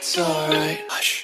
it's alright. Hush.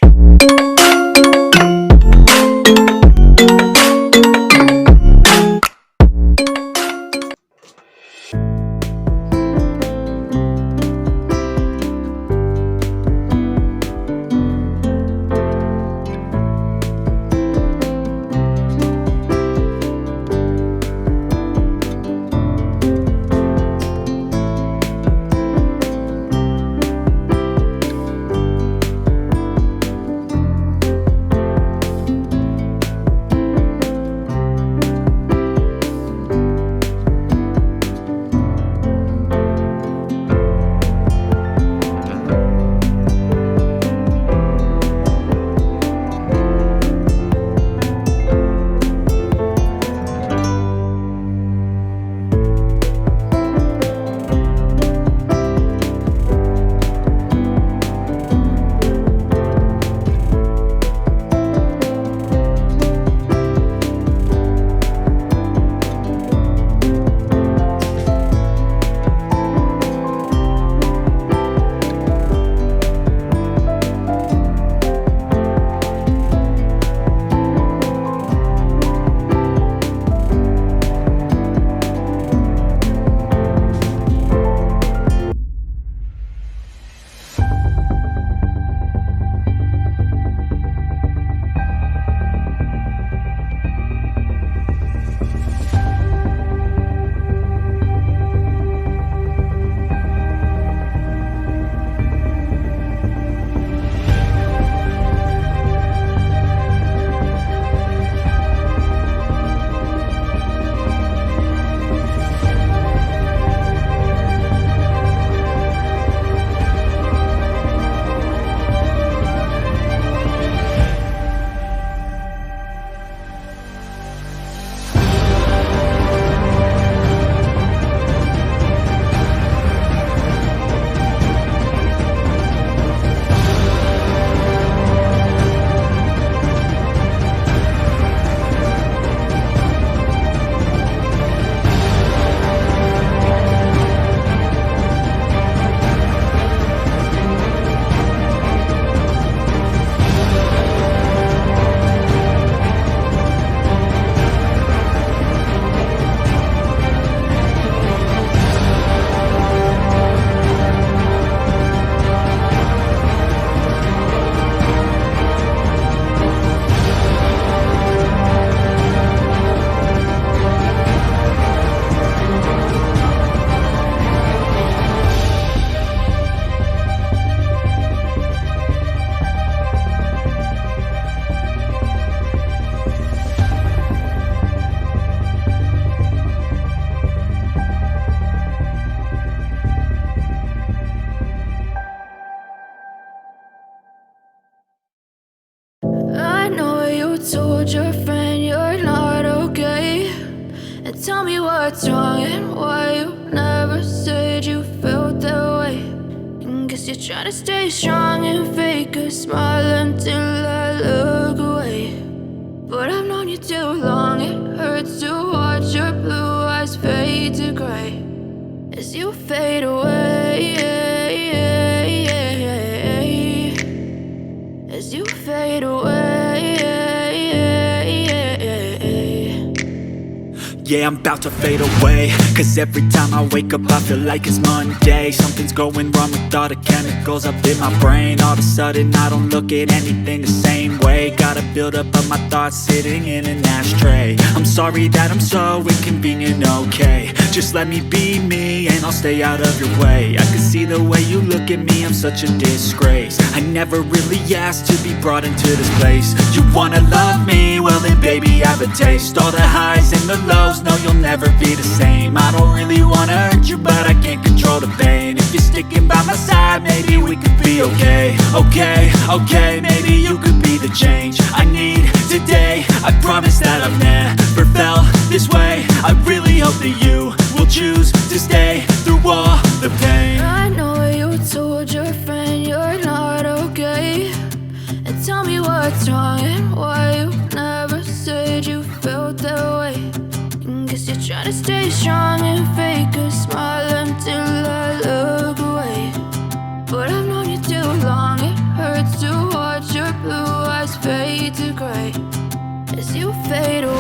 Told your friend you're not okay, and tell me what's wrong and why you never said you felt that way. And guess you're trying to stay strong and fake a smile until I look away. But I've known you too long, it hurts to watch your blue eyes fade to gray as you fade away, as you fade away. Yeah, I'm about to fade away, cause every time I wake up I feel like it's Monday. Something's going wrong with all the chemicals up in my brain. All of a sudden I don't look at anything the same way. Gotta build up of my thoughts sitting in an ashtray. I'm sorry that I'm so inconvenient, okay. Just let me be me and I'll stay out of your way. I can see the way you look at me, I'm such a disgrace. I never really asked to be brought into this place. You wanna love me? Well then baby I have a taste. All the highs and the lows, no you'll never be the same. I don't really wanna hurt you but I can't control the pain. If you're sticking by my side maybe we could be okay. Okay, maybe you could be the change I need today. I promise that I've never felt this way. I really hope that you will choose to stay through all the pain. I know you told your friend you're not okay, and tell me what's wrong and why you never said you felt that way. And guess you're trying to stay strong and fake a smile until I look away. But I've known you too long, it hurts fade away.